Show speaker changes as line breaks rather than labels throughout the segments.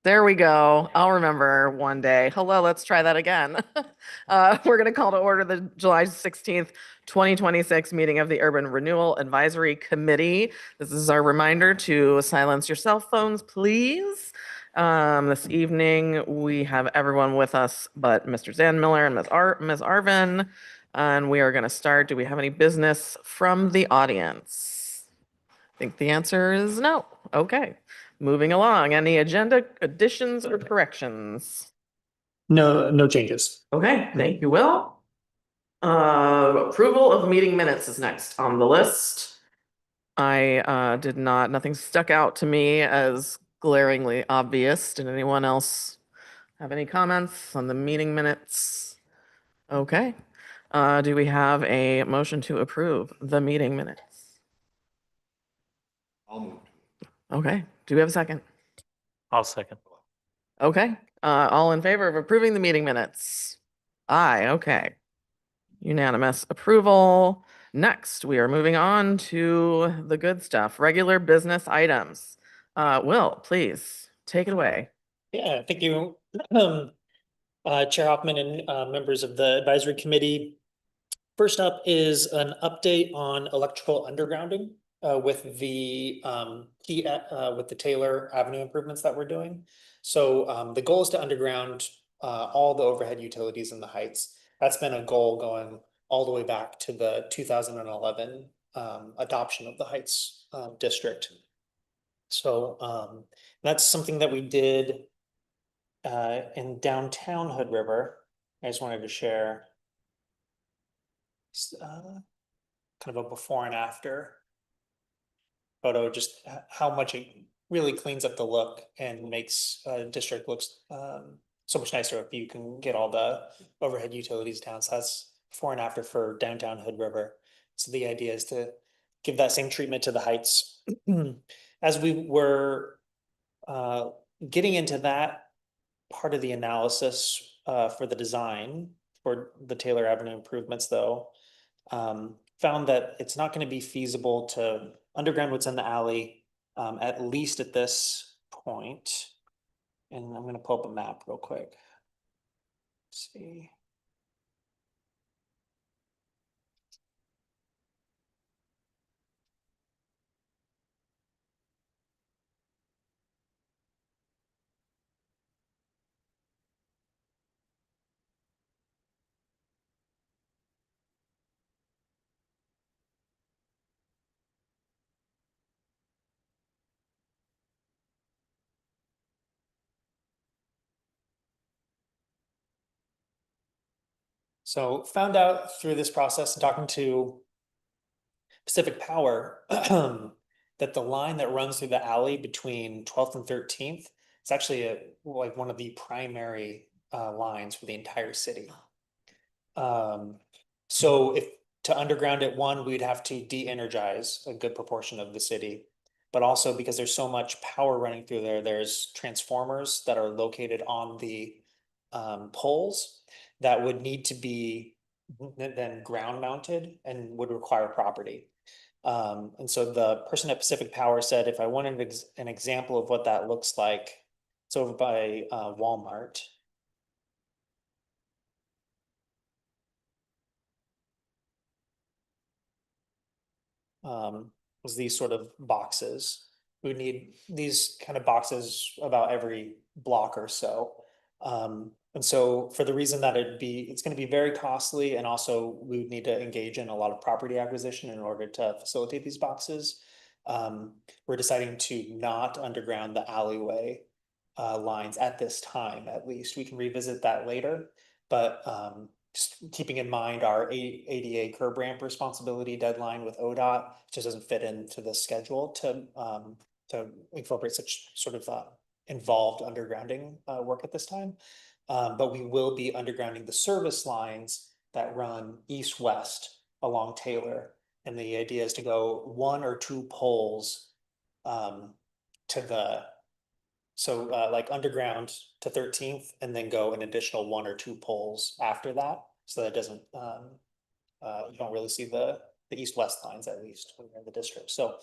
There we go. I'll remember one day. Hello, let's try that again. We're going to call to order the July 16th, 2026 meeting of the Urban Renewal Advisory Committee. This is our reminder to silence your cell phones, please. This evening, we have everyone with us but Mr. Zandmiller and Ms. Arvin. And we are going to start. Do we have any business from the audience? I think the answer is no. Okay. Moving along, any agenda additions or corrections?
No, no changes.
Okay, thank you, Will. Approval of meeting minutes is next on the list. I did not, nothing stuck out to me as glaringly obvious. Did anyone else have any comments on the meeting minutes? Okay. Do we have a motion to approve the meeting minutes?
I'll move.
Okay, do we have a second?
I'll second.
Okay, all in favor of approving the meeting minutes? Aye, okay. Unanimous approval. Next, we are moving on to the good stuff, regular business items. Will, please take it away.
Yeah, thank you, Chair Hoffman and members of the advisory committee. First up is an update on electrical undergrounding with the with the Taylor Avenue improvements that we're doing. So the goal is to underground all the overhead utilities in the Heights. That's been a goal going all the way back to the 2011 adoption of the Heights district. So that's something that we did in downtown Hood River. I just wanted to share kind of a before and after photo, just how much it really cleans up the look and makes district looks so much nicer if you can get all the overhead utilities down. So that's before and after for downtown Hood River. So the idea is to give that same treatment to the Heights. As we were getting into that part of the analysis for the design for the Taylor Avenue improvements, though, found that it's not going to be feasible to underground what's in the alley, at least at this point. And I'm going to pull up a map real quick. Let's see. So found out through this process, talking to Pacific Power, that the line that runs through the alley between 12th and 13th is actually like one of the primary lines for the entire city. So if to underground it, one, we'd have to de-energize a good proportion of the city. But also because there's so much power running through there, there's transformers that are located on the poles that would need to be then ground mounted and would require property. And so the person at Pacific Power said, if I wanted an example of what that looks like, it's over by Walmart. Was these sort of boxes. We would need these kind of boxes about every block or so. And so for the reason that it's going to be very costly, and also we would need to engage in a lot of property acquisition in order to facilitate these boxes. We're deciding to not underground the alleyway lines at this time, at least. We can revisit that later, but just keeping in mind our ADA curb ramp responsibility deadline with ODOT just doesn't fit into the schedule to incorporate such sort of involved undergrounding work at this time. But we will be undergrounding the service lines that run east-west along Taylor. And the idea is to go 1 or 2 poles to the, so like underground to 13th and then go an additional 1 or 2 poles after that. So that doesn't, you don't really see the east-west lines, at least when you're in the district. So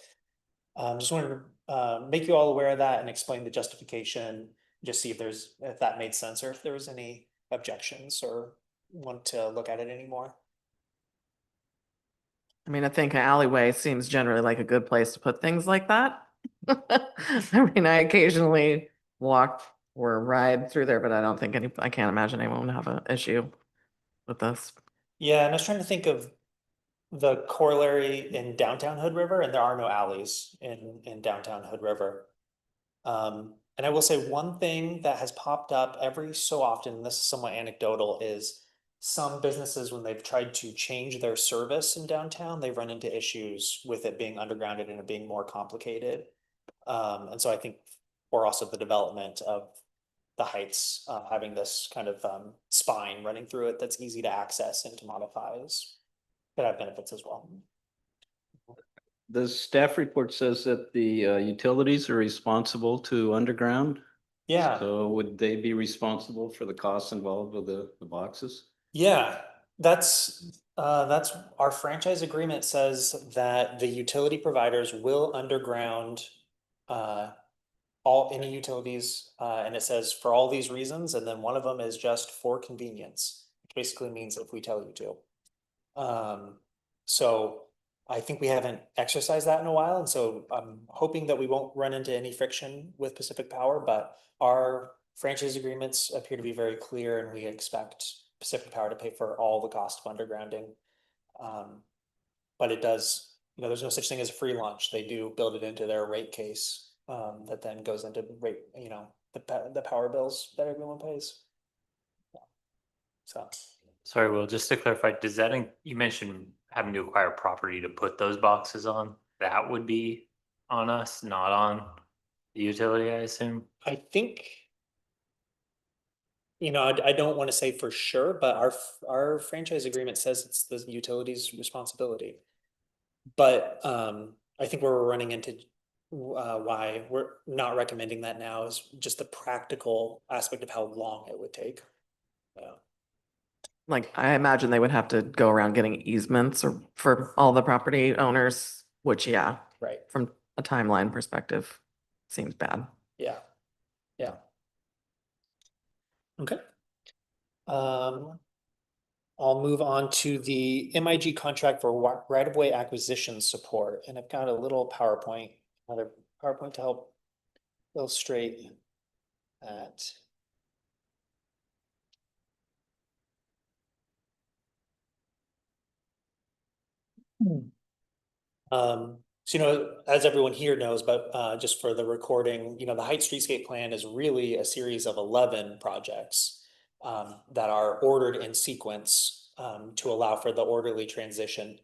just wanted to make you all aware of that and explain the justification. just see if that made sense or if there was any objections or want to look at it anymore.
I mean, I think an alleyway seems generally like a good place to put things like that. I mean, I occasionally walk or ride through there, but I can't imagine anyone would have an issue with this.
Yeah, and I was trying to think of the corollary in downtown Hood River, and there are no alleys in downtown Hood River. And I will say one thing that has popped up every so often, and this is somewhat anecdotal, is some businesses, when they've tried to change their service in downtown, they've run into issues with it being undergrounded and it being more complicated. And so I think, or also the development of the Heights, having this kind of spine running through it that's easy to access and to modify is could have benefits as well.
The staff report says that the utilities are responsible to underground.
Yeah,
So would they be responsible for the costs involved with the boxes?
yeah, that's our franchise agreement says that the utility providers will underground uh any utilities, and it says for all these reasons, and then one of them is just for convenience, which basically means if we tell you to. So I think we haven't exercised that in a while, and so I'm hoping that we won't run into any friction with Pacific Power, but our franchise agreements appear to be very clear, and we expect Pacific Power to pay for all the cost of undergrounding. Um, but it does, there's no such thing as a free lunch. They do build it into their rate case, that then goes into rate, the power bills that everyone pays. So.
Sorry, Will, just to clarify, does that, you mentioned having to acquire property to put those boxes on? That would be on us, not on the utility, I assume?
I think, I don't want to say for sure, but our franchise agreement says it's the utility's responsibility. But I think where we're running into why we're not recommending that now is just the practical aspect of how long it would take. Yeah.
Like, I imagine they would have to go around getting easements or for all the property owners, which, yeah,
Right.
from a timeline perspective, seems bad.
Yeah. Yeah. Okay. I'll move on to the MIG contract for right-of-way acquisition support, and I've got a little PowerPoint, another PowerPoint to help illustrate that. So, as everyone here knows, but just for the recording, the Heights Streetscape Plan is really a series of 11 projects that are ordered in sequence to allow for the orderly transition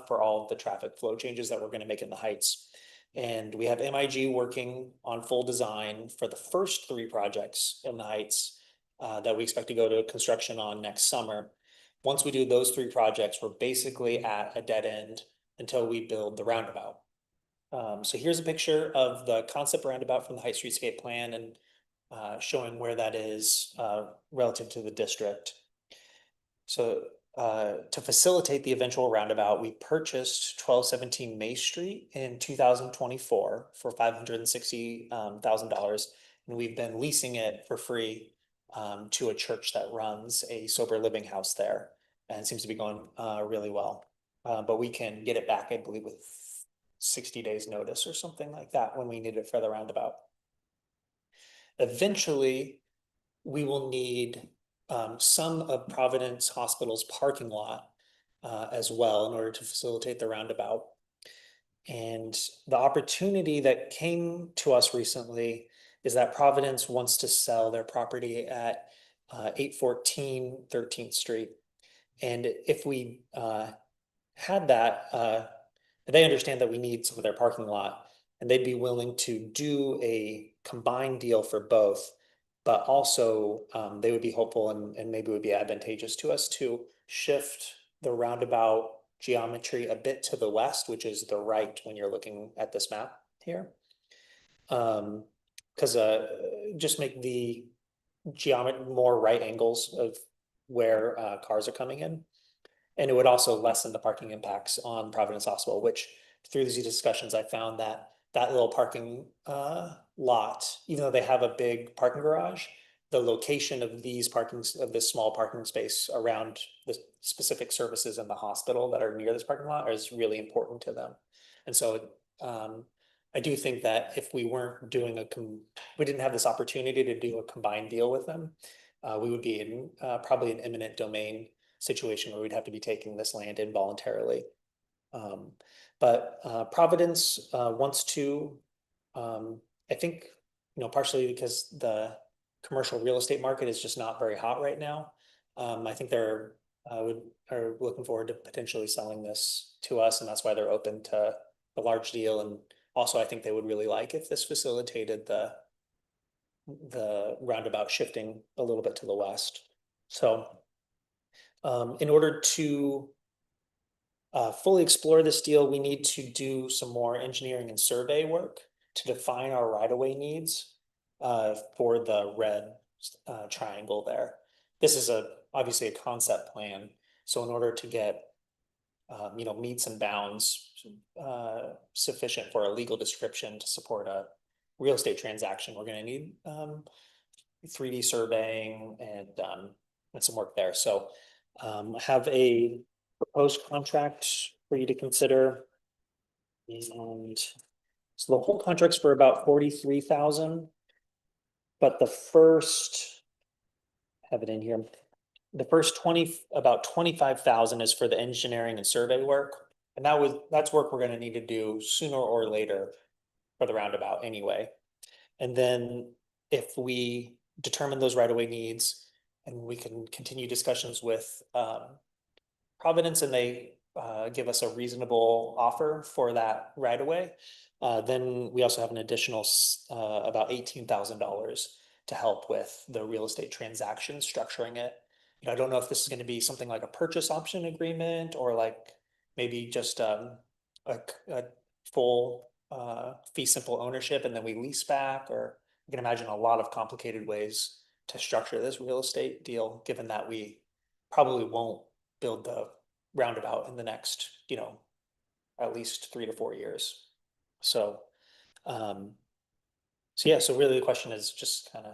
for all of the traffic flow changes that we're going to make in the Heights. And we have MIG working on full design for the first 3 projects in the Heights that we expect to go to construction on next summer. Once we do those 3 projects, we're basically at a dead end until we build the roundabout. So here's a picture of the concept roundabout from the Heights Streetscape Plan and showing where that is relative to the district. So to facilitate the eventual roundabout, we purchased 1217 May Street in 2024 for $560,000, and we've been leasing it for free to a church that runs a sober living house there, and it seems to be going really well. But we can get it back, I believe, with 60 days notice or something like that when we need it for the roundabout. Eventually, we will need some of Providence Hospital's parking lot as well in order to facilitate the roundabout. And the opportunity that came to us recently is that Providence wants to sell their property at 814 13th Street. And if we had that, they understand that we need some of their parking lot, and they'd be willing to do a combined deal for both. But also, they would be hopeful and maybe would be advantageous to us to shift the roundabout geometry a bit to the west, which is the right when you're looking at this map here. Because just make the geometry more right angles of where cars are coming in. And it would also lessen the parking impacts on Providence Hospital, which through these discussions, I found that that little parking lot, even though they have a big parking garage, the location of of this small parking space around the specific services in the hospital that are near this parking lot is really important to them. And so, I do think that if we weren't doing we didn't have this opportunity to do a combined deal with them, we would be in, probably an eminent domain situation where we'd have to be taking this land in voluntarily. But Providence wants to, I think, partially because the commercial real estate market is just not very hot right now. I think they're are looking forward to potentially selling this to us, and that's why they're open to a large deal. And also, I think they would really like if this facilitated the roundabout shifting a little bit to the west. So, in order to fully explore this deal, we need to do some more engineering and survey work to define our right-of-way needs for the red triangle there. This is obviously a concept plan. So in order to get meets and bounds sufficient for a legal description to support a real estate transaction, we're going to need 3D surveying and some work there. So I have a proposed contract for you to consider. And so the whole contract's for about 43,000. But the first, have it in here. The first about 25,000 is for the engineering and survey work. And that's work we're gonna need to do sooner or later for the roundabout anyway. And then if we determine those right-of-way needs, and we can continue discussions with Providence, and they give us a reasonable offer for that right-of-way, then we also have an additional about $18,000 to help with the real estate transaction, structuring it. I don't know if this is going to be something like a purchase option agreement, or like maybe just a full fee simple ownership and then we lease back, or you can imagine a lot of complicated ways to structure this real estate deal, given that we probably won't build the roundabout in the next, at least 3 to 4 years. So, yeah, so really the question is just kind of,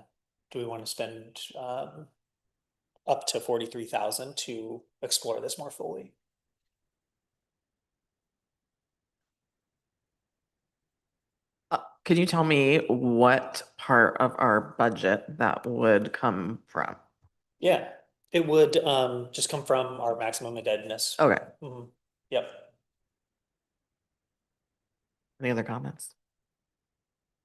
do we want to spend up to 43,000 to explore this more fully?
Could you tell me what part of our budget that would come from?
Yeah, it would just come from our maximum indebtedness.
Okay,
Mhm. Yep.
any other comments?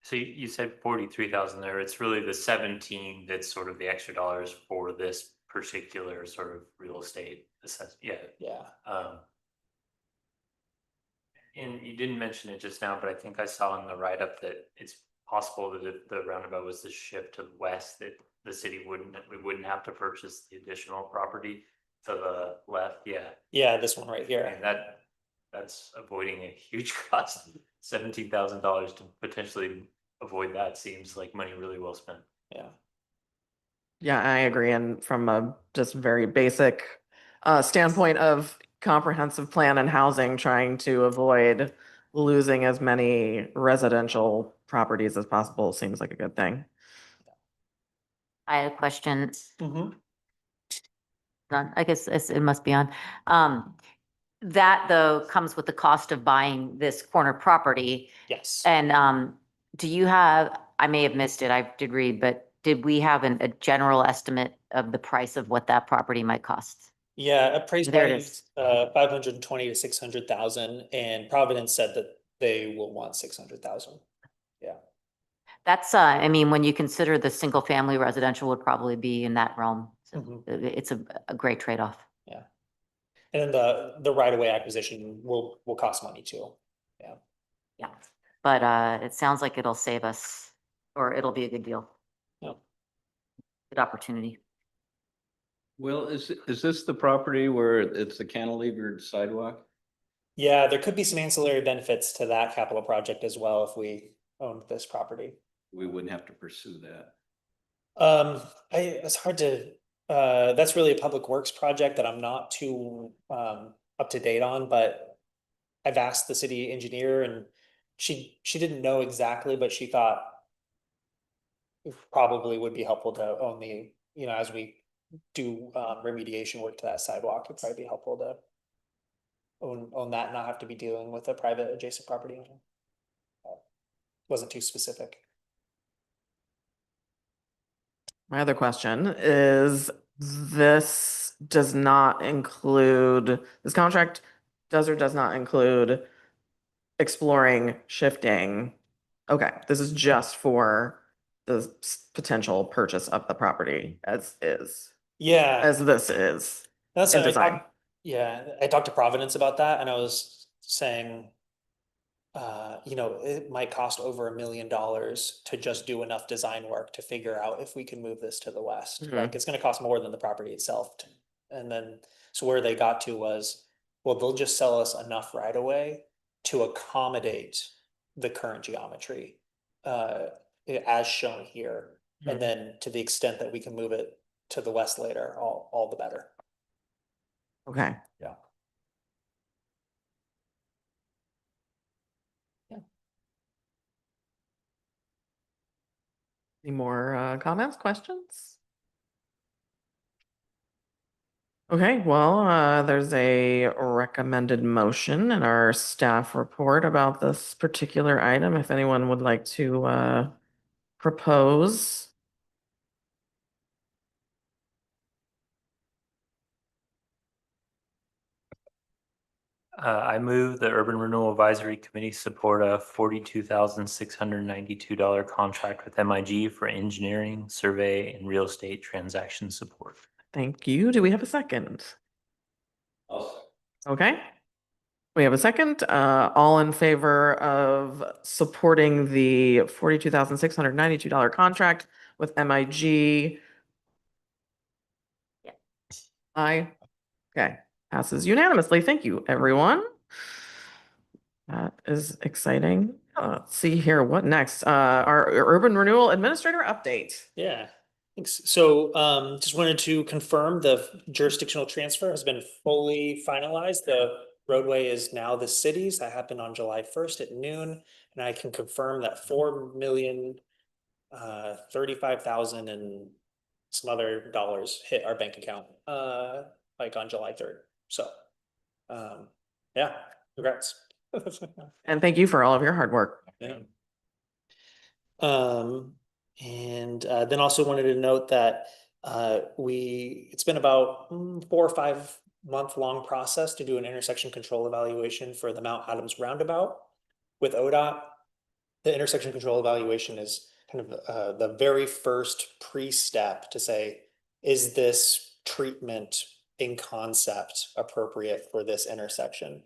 So you said 43,000 there. It's really the 17 that's sort of the extra dollars for this particular sort of real estate. Yeah.
Yeah.
And you didn't mention it just now, but I think I saw in the write-up that it's possible that if the roundabout was to shift to the west, that the city we wouldn't have to purchase the additional property to the left. Yeah.
Yeah, this one right here.
And that's avoiding a huge cost. $17,000 to potentially avoid that seems like money really well spent.
Yeah.
Yeah, I agree. And from a just very basic standpoint of comprehensive plan and housing, trying to avoid losing as many residential properties as possible seems like a good thing.
I had a question.
Mhm.
I guess it must be on. That though comes with the cost of buying this corner property.
Yes.
And do you have, I may have missed it, I did read, but did we have a general estimate of the price of what that property might cost?
Yeah, appraised
There it
value
is.
520 to 600,000, and Providence said that they will want 600,000. Yeah.
That's, I mean, when you consider the single family residential would probably be in that realm. So
Mhm.
it's a great trade-off.
Yeah. And then the right-of-way acquisition will cost money too. Yeah.
Yeah. But it sounds like it'll save us, or it'll be a good deal.
Yeah.
Good opportunity.
Well, is this the property where it's the cantilevered sidewalk?
Yeah, there could be some ancillary benefits to that capital project as well if we owned this property.
We wouldn't have to pursue that.
It's hard to, that's really a public works project that I'm not too up to date on, but I've asked the city engineer, and she didn't know exactly, but she thought probably would be helpful to own the, as we do remediation work to that sidewalk, it'd probably be helpful to own that and not have to be dealing with a private adjacent property owner. Wasn't too specific.
My other question is, this does not include, this contract does or does not include exploring, shifting. Okay, this is just for the potential purchase of the property as is,
Yeah,
as this is
that's
in
what I
design.
talked, yeah, I talked to Providence about that and I was saying, it might cost over $1 million to just do enough design work to figure out if we can move this to the west.
Mhm.
Like, it's gonna cost more than the property itself. And then, so where they got to was, well, they'll just sell us enough right away to accommodate the current geometry, as shown here.
Mhm.
And then to the extent that we can move it to the west later, all the better.
Okay.
Yeah.
Any more comments, questions? Okay, well, there's a recommended motion in our staff report about this particular item. If anyone would like to propose.
I move the Urban Renewal Advisory Committee support a $42,692 contract with MIG for engineering, survey, and real estate transaction support.
Thank you. Do we have a second? Okay. We have a second. All in favor of supporting the $42,692 contract with MIG?
Yeah.
Aye. Okay, passes unanimously. Thank you, everyone. That is exciting. Let's see here. What next? Our urban renewal administrator update.
Yeah, thanks. So just wanted to confirm the jurisdictional transfer has been fully finalized. The roadway is now the city's. That happened on July 1st at noon. And I can confirm that 4,035,000 and some other dollars hit our bank account like on July 3rd. So yeah, congrats.
And thank you for all of your hard work.
Yeah. And then also wanted to note that it's been about 4 or 5 month long process to do an intersection control evaluation for the Mount Adams roundabout with ODOT. The intersection control evaluation is kind of the very first pre-step to say, is this treatment in concept appropriate for this intersection?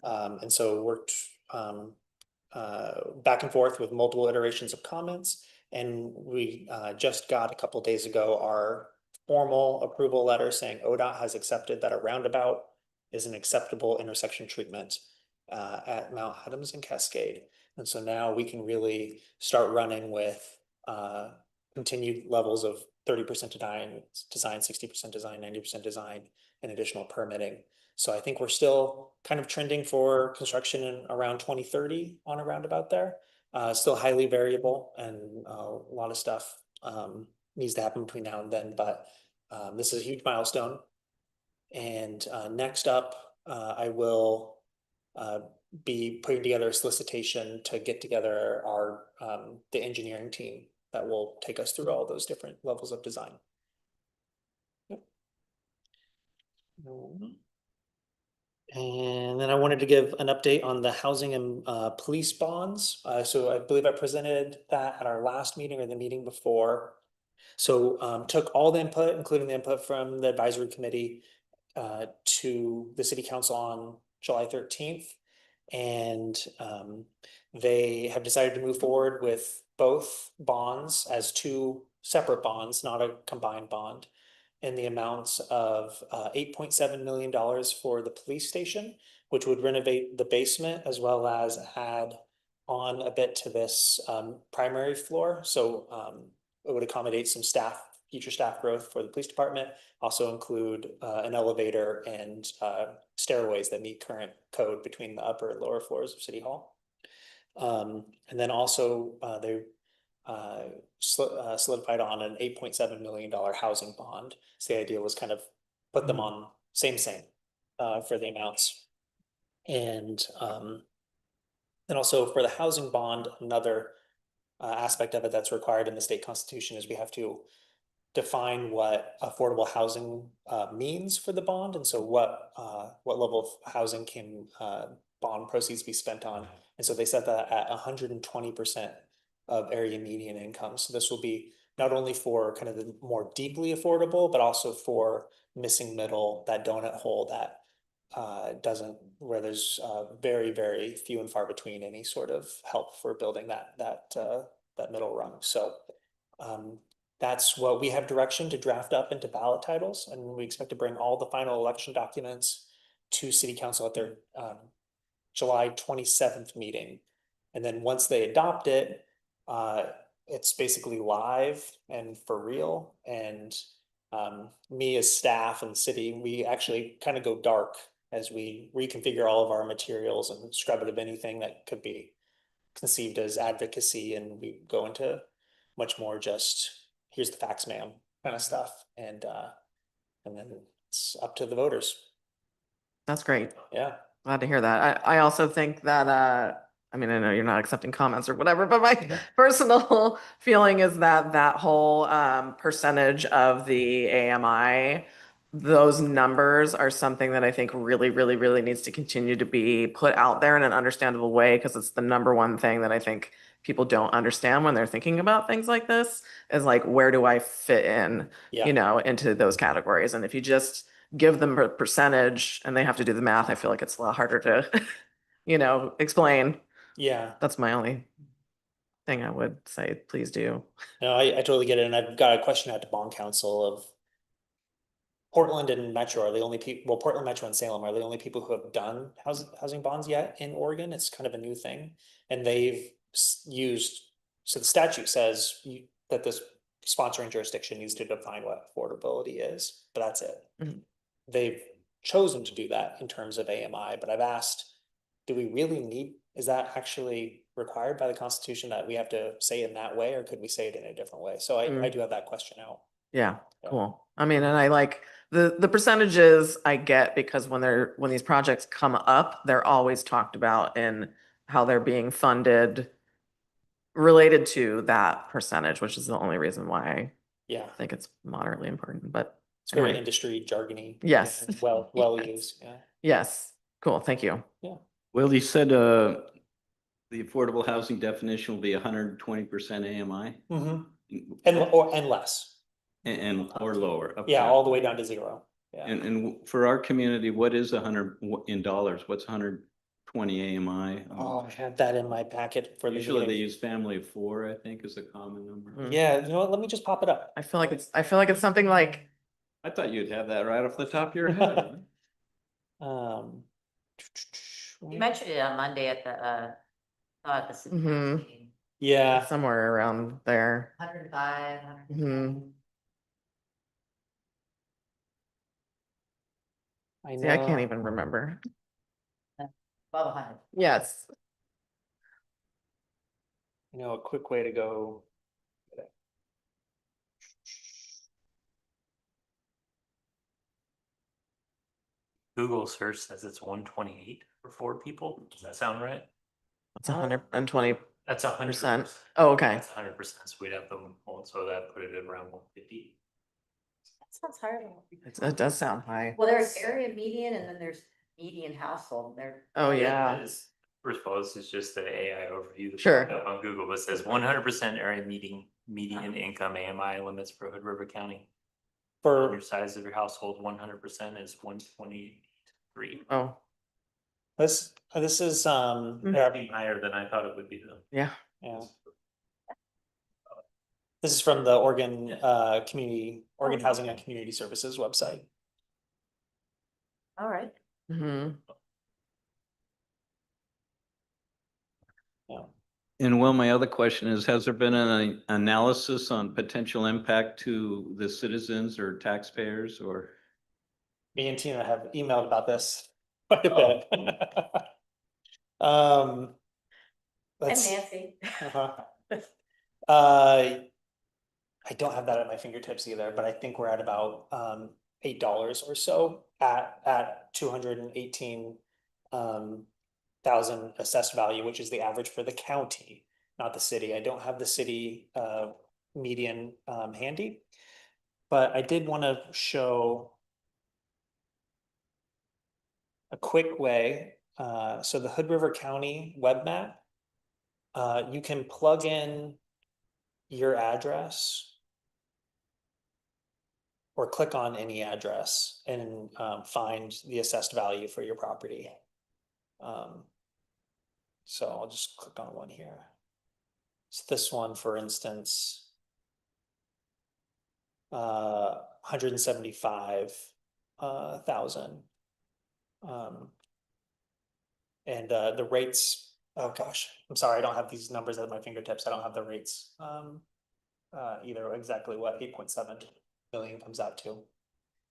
And so worked back and forth with multiple iterations of comments. And we just got a couple days ago our formal approval letter saying ODOT has accepted that a roundabout is an acceptable intersection treatment at Mount Adams and Cascade. And so now we can really start running with continued levels of 30% design, 60% design, 90% design, and additional permitting. So I think we're still kind of trending for construction in around 2030 on a roundabout there. Still highly variable and a lot of stuff needs to happen between now and then, but this is a huge milestone. And next up, I will be putting together a solicitation to get together our the engineering team that will take us through all those different levels of design. Yep. And then I wanted to give an update on the housing and police bonds. So I believe I presented that at our last meeting or the meeting before. So took all the input, including the input from the advisory committee to the city council on July 13th. And they have decided to move forward with both bonds as 2 separate bonds, not a combined bond, in the amounts of $8.7 million for the police station, which would renovate the basement as well as add on a bit to this primary floor. So it would accommodate some future staff growth for the police department, also include an elevator and stairways that meet current code between the upper and lower floors of City Hall. And then also they solidified on an $8.7 million housing bond. So the idea was kind of put them on same, for the amounts. And also for the housing bond, another aspect of it that's required in the state constitution is we have to define what affordable housing means for the bond. And so what level of housing can bond proceeds be spent on? And so they set that at 120% of area median income. So this will be not only for kind of the more deeply affordable, but also for missing middle, that donut hole that doesn't, where there's very, very few and far between any sort of help for building that middle rung. So that's what we have direction to draft up into ballot titles, and we expect to bring all the final election documents to city council at their July 27th meeting. And then once they adopt it, it's basically live and for real. And me as staff and city, we actually kind of go dark as we reconfigure all of our materials and scrub it of anything that could be conceived as advocacy, and we go into much more just here's the facts, ma'am, kind of stuff. And then it's up to the voters.
That's great.
Yeah.
Glad to hear that. I also think that, I mean, I know you're not accepting comments or whatever, but my personal feeling is that that whole percentage of the AMI, those numbers are something that I think really, really, really needs to continue to be put out there in an understandable way, because it's the number one thing that I think people don't understand when they're thinking about things like this, is like, where do I fit in,
Yeah.
you know, into those categories? And if you just give them a percentage and they have to do the math, I feel like it's a lot harder to, you know, explain.
Yeah.
That's my only thing I would say, please do.
No, I totally get it. And I've got a question out to bond council of Portland and Metro are the only people, well, Portland, Metro and Salem are the only people who have done housing bonds yet in Oregon. It's kind of a new thing. And they've used, so the statute says that this sponsoring jurisdiction needs to define what affordability is, but that's it.
Mhm.
They've chosen to do that in terms of AMI, but I've asked, do we really need, is that actually required by the Constitution that we have to say it in that way, or could we say it in a different way? So I do have that question out.
Yeah,
Yeah.
cool. I mean, and I like the percentages I get, because when these projects come up, they're always talked about in how they're being funded related to that percentage, which is the only reason why
Yeah,
I think it's moderately important, but
it's very
anyway.
industry jargony.
Yes.
Well
Yes.
used, yeah.
Yes, cool, thank you.
Well, you said the affordable housing definition will be 120% AMI
Mhm. And less,
and or lower. up
yeah,
to-
all the way down to zero, yeah.
And for our community, what is 100 in dollars? What's 120 AMI?
Oh, I had that in my packet for the
Usually they
meeting.
use family of four, I think, is a common number.
Mm.
Yeah, you know what, let me just pop it up.
I feel like it's something like,
I thought you'd have that right off the top of your head.
Um.
You mentioned it on Monday at the city
Mhm.
council meeting.
Yeah,
somewhere around there.
105,
Mhm.
I
See, I can't
know.
even remember.
1200.
Yes.
You know, a quick way to go.
Google search says it's 128 for 4 people. Does that sound right?
It's 120.
That's 100%.
Percent. Oh, okay.
That's 100%. So we'd have them, so that put it at around 150.
That sounds horrible.
It does sound high.
Well, there's area median and then there's median household there.
Oh, yeah.
That is, first of all, this is just the AI overview. that
Sure.
popped up on Google, but says 100% area median income AMI limits for Hood River County.
For,
Your size of your household, 100% is 123.
Oh,
this is,
That'd be higher than I thought it would be though.
yeah.
yeah. This is from the Oregon, Oregon Housing and Community Services website.
All right.
Hmm.
Yeah.
And well, my other question is, has there been an analysis on potential impact to the citizens or taxpayers or?
Me and Tina have emailed about this quite a bit.
And
Let's,
Nancy.
uh-huh. I don't have that at my fingertips either, but I think we're at about $8 or so at 218 thousand assessed value, which is the average for the county, not the city. I don't have the city median handy, but I did want to show a quick way. So the Hood River County web map, you can plug in your address or click on any address and find the assessed value for your property. So I'll just click on one here. So this one, for instance, 175,000. And the rates, oh gosh, I'm sorry, I don't have these numbers at my fingertips. I don't have the rates. Either exactly what 8.7 million comes out to.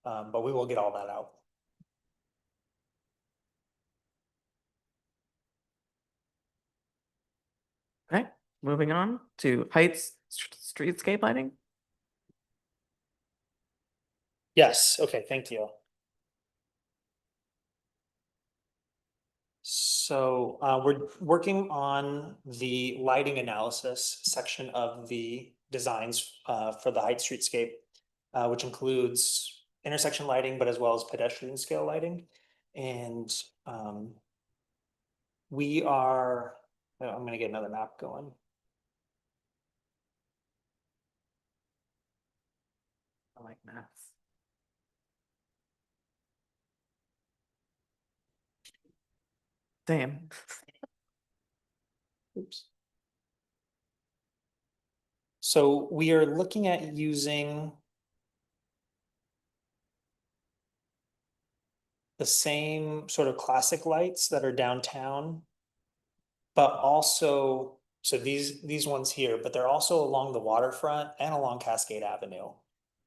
But we will get all that out.
Okay, moving on to Heights streetscape lighting.
Yes, okay, thank you. So we're working on the lighting analysis section of the designs for the Heights streetscape, which includes intersection lighting, but as well as pedestrian scale lighting. And we are, I'm gonna get another map going.
I like maps. Same.
Oops. So we are looking at using the same sort of classic lights that are downtown, but also, so these ones here, but they're also along the waterfront and along Cascade Avenue.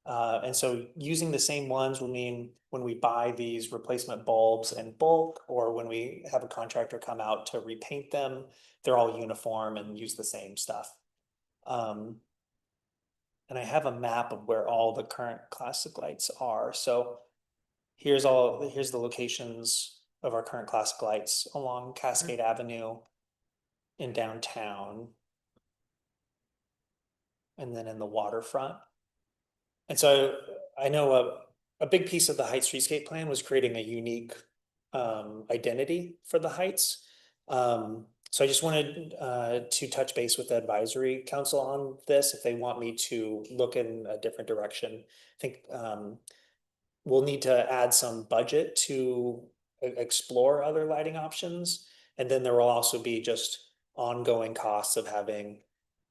And so using the same ones will mean when we buy these replacement bulbs in bulk, or when we have a contractor come out to repaint them, they're all uniform and use the same stuff. And I have a map of where all the current classic lights are. So here's the locations of our current classic lights along Cascade Avenue in downtown. And then in the waterfront. And so I know a big piece of the Heights streetscape plan was creating a unique identity for the Heights. So I just wanted to touch base with the advisory council on this if they want me to look in a different direction. I think we'll need to add some budget to explore other lighting options. And then there will also be just ongoing costs of having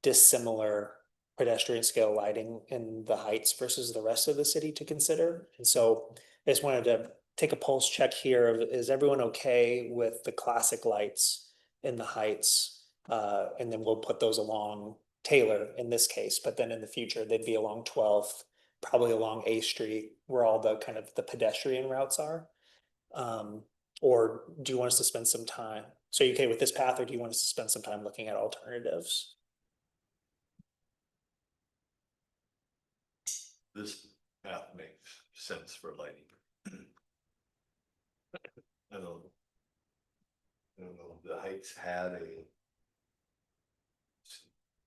dissimilar pedestrian scale lighting in the Heights versus the rest of the city to consider. And so I just wanted to take a pulse check here of, is everyone okay with the classic lights in the Heights? And then we'll put those along Taylor in this case, but then in the future, they'd be along 12th, probably along A Street, where all the kind of the pedestrian routes are. Or do you want us to spend some time? So are you okay with this path, or do you want us to spend some time looking at alternatives?
This path makes sense for lighting. I don't know. The Heights had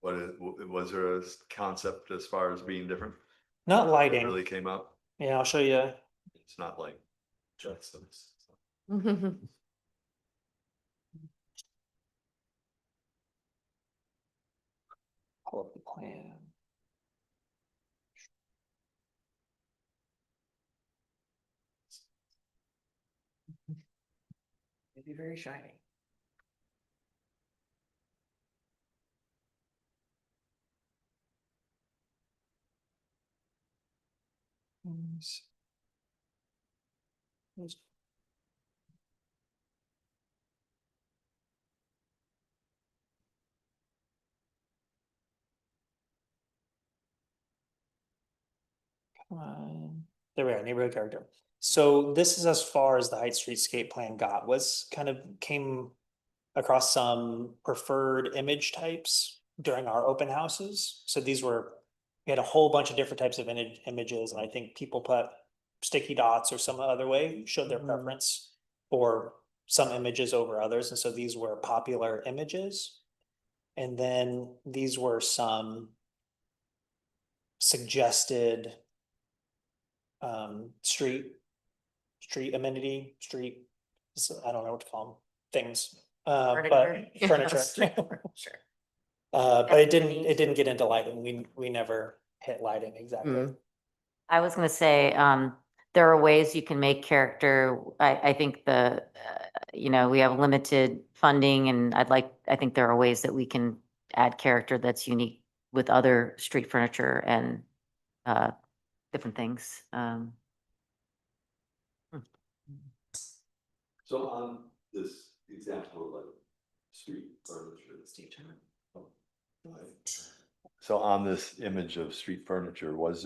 was there a concept as far as being different?
Not
That
lighting.
really came up.
Yeah, I'll show you.
It's not like Jetsons.
Pull up the plan.
It'd be very shiny.
There we are, neighborhood character. So this is as far as the Heights streetscape plan got, was kind of came across some preferred image types during our open houses. So we had a whole bunch of different types of images, and I think people put sticky dots or some other way, showed their
Mhm.
preference for some images over others, and so these were popular images. And then these were some suggested street amenity, I don't know what to call them, things. But furniture.
Furniture.
But it didn't get into lighting. We never hit lighting exactly.
Mm.
I was gonna say, there are ways you can make character, I think we have limited funding and I think there are ways that we can add character that's unique with other street furniture and, different things.
So on this example of like street furniture. So on this image of street furniture, was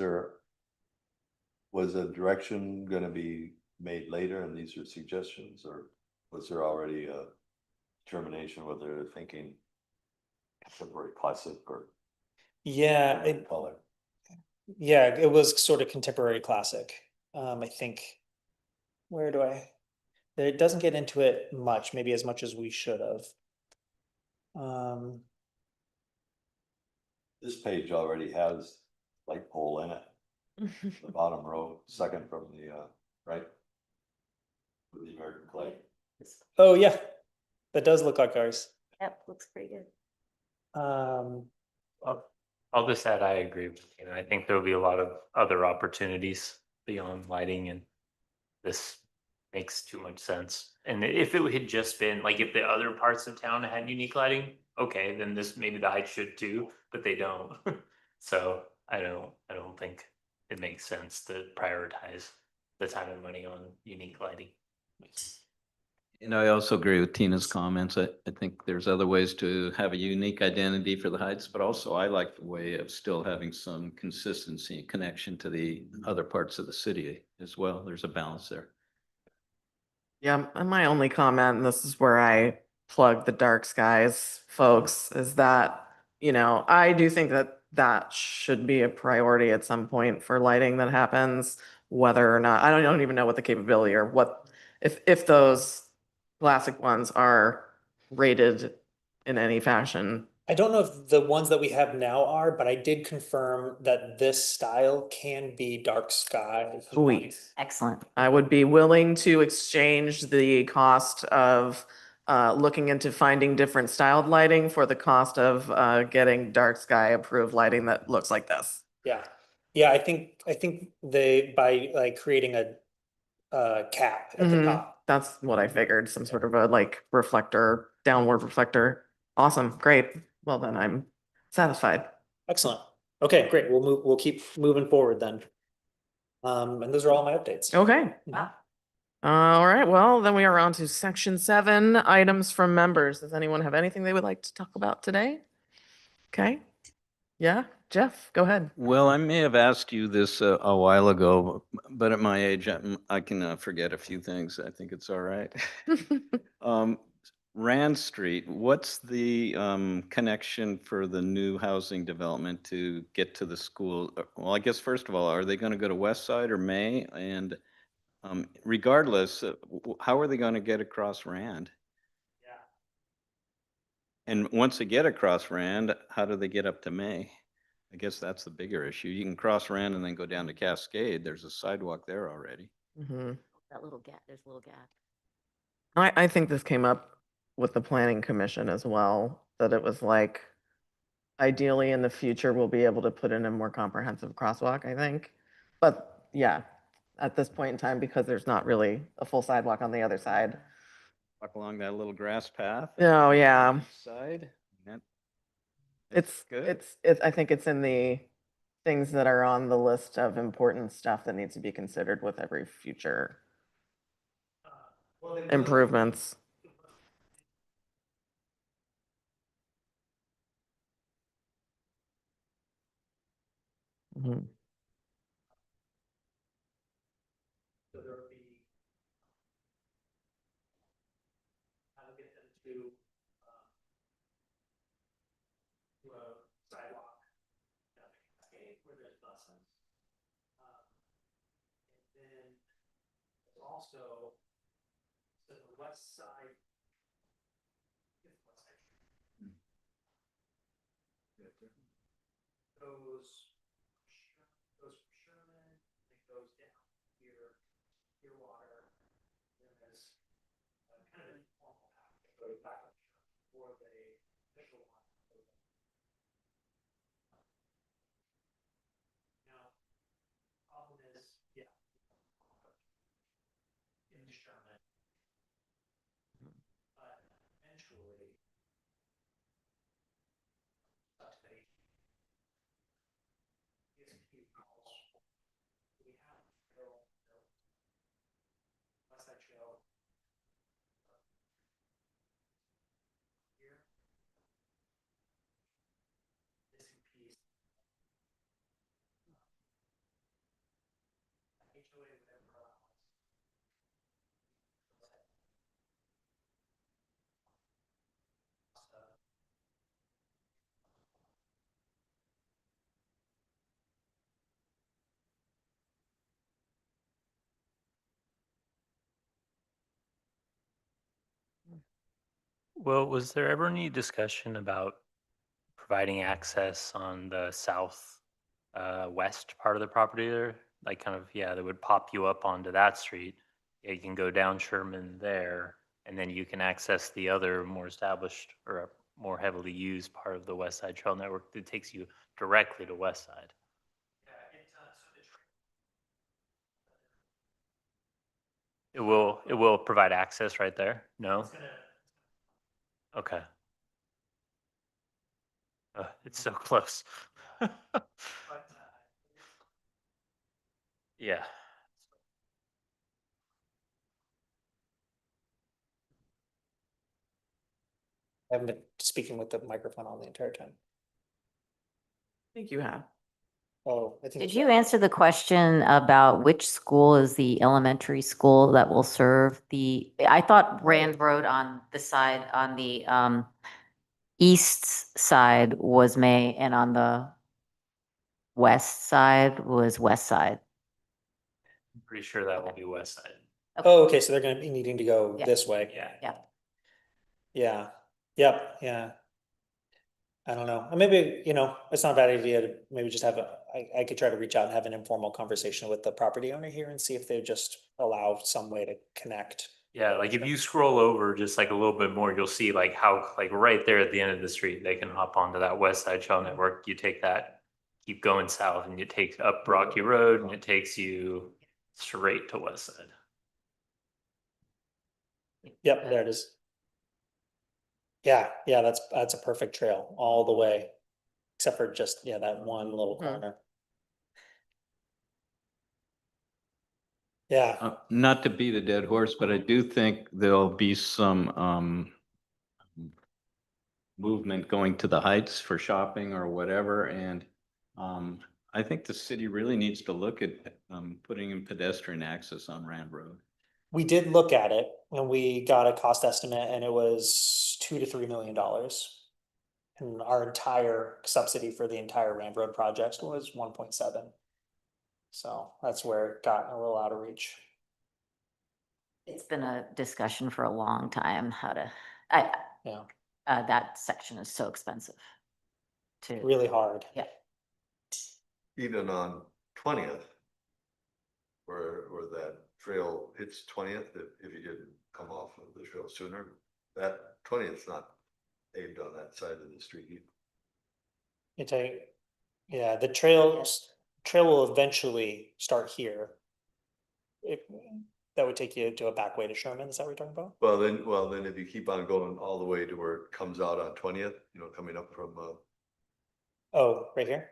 a direction gonna be made later and these are suggestions, or was there already a determination whether they're thinking contemporary classic or
Yeah,
color?
yeah, it was sort of contemporary classic. I think, it doesn't get into it much, maybe as much as we should have.
This page already has light pole in it, the bottom row, second from the right. With the American flag.
Oh, yeah, that does look like ours.
Yep, looks pretty good.
I'll just add, I agree with you. I think there'll be a lot of other opportunities beyond lighting, and this makes too much sense. And if it had just been like, if the other parts of town had unique lighting, okay, then maybe the height should too, but they don't. So I don't think it makes sense to prioritize the time and money on unique lighting.
And I also agree with Tina's comments. I think there's other ways to have a unique identity for the Heights, but also I like the way of still having some consistency and connection to the other parts of the city as well. There's a balance there.
Yeah, and my only comment, and this is where I plug the dark skies folks, is that, I do think that that should be a priority at some point for lighting that happens, whether or not, I don't even know what the capability or what, if those classic ones are rated in any fashion.
I don't know if the ones that we have now are, but I did confirm that this style can be dark sky.
Sweet.
Excellent.
I would be willing to exchange the cost of looking into finding different styled lighting for the cost of getting dark sky approved lighting that looks like this.
Yeah, yeah, I think by like creating a cap at the
Mhm.
top.
That's what I figured, some sort of a like reflector, downward reflector. Awesome, great. Well, then I'm satisfied.
Excellent. Okay, great. We'll keep moving forward then. And those are all my updates.
Okay.
Wow.
All right, well, then we are on to section 7, items from members. Does anyone have anything they would like to talk about today? Okay. Yeah, Jeff, go ahead.
Well, I may have asked you this a while ago, but at my age, I can forget a few things. I think it's all right. Rand Street, what's the connection for the new housing development to get to the school? Well, I guess first of all, are they going to go to West Side or May? And regardless, how are they going to get across Rand? And once they get across Rand, how do they get up to May? I guess that's the bigger issue. You can cross Rand and then go down to Cascade. There's a sidewalk there already.
Mhm.
That little gap, there's a little gap.
I think this came up with the planning commission as well, that it was like, ideally in the future, we'll be able to put in a more comprehensive crosswalk, I think. But yeah, at this point in time, because there's not really a full sidewalk on the other side.
Walk along that little grass path.
Oh, yeah.
Side.
It's,
good.
I think it's in the things that are on the list of important stuff that needs to be considered with every future improvements. Mhm.
also, to the west side. Goes from Sherman, it goes down here, Clearwater, then there's kind of an informal path that goes back up for the official one. Now, problem is, yeah. In Sherman. But eventually. We have trail, west side trail. Here. Missing piece. HOA whatever allowance.
Well, was there ever any discussion about providing access on the south west part of the property there? Like kind of, yeah, that would pop you up onto that street. Yeah, you can go down Sherman there, and then you can access the other more established or more heavily used part of the West Side Trail Network that takes you directly to West Side. It will provide access right there? No? Okay. It's so close. Yeah.
I haven't been speaking with the microphone on the entire time.
I think you have.
Oh, I think.
Did you answer the question about which school is the elementary school that will serve the, I thought Rand Road on the side, on the east side was May and on the west side was West Side.
I'm pretty sure that will be West Side.
Oh, okay, so they're gonna be needing to go
Yeah.
this way.
Yeah.
Yeah.
Yeah, yep, yeah. I don't know, maybe, it's not a bad idea to maybe just I could try to reach out and have an informal conversation with the property owner here and see if they just allow some way to connect.
Yeah, like if you scroll over just like a little bit more, you'll see like how, like right there at the end of the street, they can hop onto that West Side Trail Network. You take that, keep going south, and it takes up Rocky Road, and it takes you straight to West Side.
Yep, there it is. Yeah, that's a perfect trail all the way, except for just, that one little
Hmm.
corner. Yeah,
Not to beat a dead horse, but I do think there'll be some movement going to the heights for shopping or whatever, and I think the city really needs to look at putting in pedestrian access on Rand Road.
we did look at it and we got a cost estimate and it was $2 to $3 million. And our entire subsidy for the entire Rand Road project was 1.7. So that's where it got a little out of reach.
It's been a discussion for a long time, how to,
Yeah,
that section is so expensive. To,
really hard.
yeah.
Even on 20th. Where that trail hits 20th, if you didn't come off of the trail sooner, that 20th is not paved on that side of the street either.
Yeah, the trail will eventually start here. That would take you to a back way to Sherman, is that what you're talking about?
Well, then if you keep on going all the way to where it comes out on 20th, coming up from,
Oh, right here?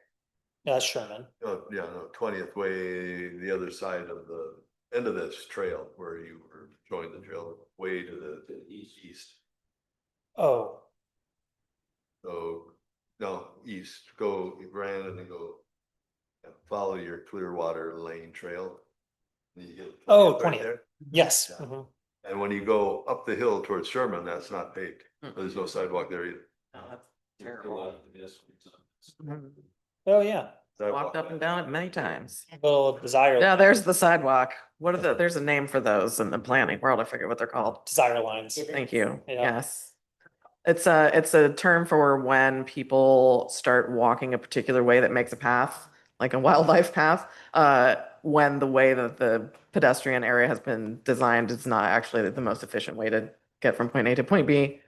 No, that's Sherman.
yeah, no, 20th way, the other side of the end of this trail where you were showing the trail way to the east.
Oh,
So, no, east, go Grand and then go, follow your Clearwater Lane Trail. And you get
Oh,
20th
20th.
there.
yes.
Yeah.
Mhm.
And when you go up the hill towards Sherman, that's not paved.
Mm.
There's no sidewalk there either.
Oh, that's terrible.
Oh, yeah.
Walked up and down it many times.
Little desire.
Yeah, there's the sidewalk. What are there's a name for those in the planning world. I forget what they're called.
Desire lines.
Thank you.
Yeah.
Yes. It's a term for when people start walking a particular way that makes a path, like a wildlife path, when the way that the pedestrian area has been designed is not actually the most efficient way to get from point A to point B.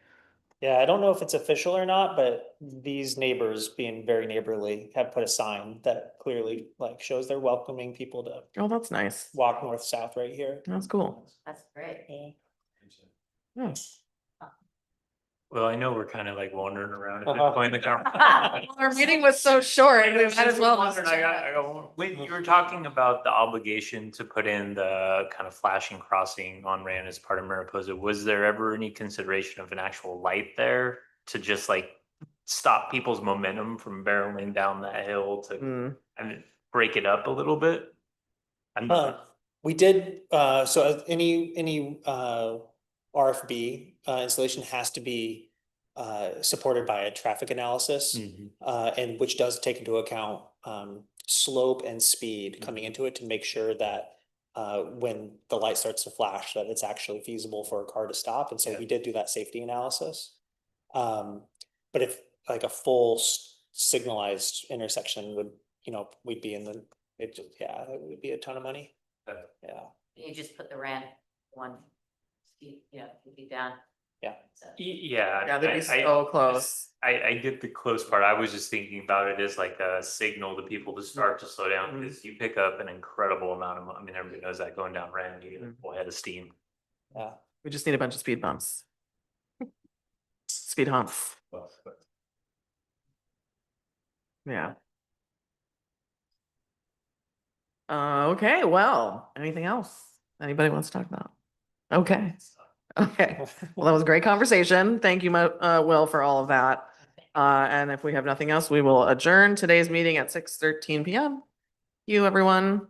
Yeah, I don't know if it's official or not, but these neighbors, being very neighborly, have put a sign that clearly like shows they're welcoming people to
Oh, that's nice.
walk north-south right here.
That's cool.
That's great.
Yeah.
Yeah.
Well, I know we're kind of like wandering around at
Uh-huh.
this point in the conversation.
Our meeting was so short. We might as well.
I got, when you were talking about the obligation to put in the kind of flashing crossing on Rand as part of Mariposa, was there ever any consideration of an actual light there to just like stop people's momentum from barreling down that hill to
Mm,
and break it up a little bit? I'm
We did, so any RFB installation has to be supported by a traffic analysis.
Mhm.
And which does take into account slope and speed coming into it to make sure that when the light starts to flash, that it's actually feasible for a car to stop. And so
Yeah.
we did do that safety analysis. But if like a full signalized intersection would, we'd be in the, it would be a ton of money.
Okay.
Yeah,
You just put the rand one, would be down.
yeah.
So,
Yeah.
Yeah, they'd be
I-
so close.
I get the close part. I was just thinking about it as like a signal to people to start to slow down
Mhm.
because you pick up an incredible amount of, I mean, everybody knows that going down Rand, you get a
Mhm.
full head of steam.
Yeah.
We just need a bunch of speed bumps. Speed humps. Yeah. Okay, well, anything else anybody wants to talk about? Okay, okay. Well, that was a great conversation. Thank you, Will, for all of that. And if we have nothing else, we will adjourn today's meeting at 6:13 PM. You, everyone.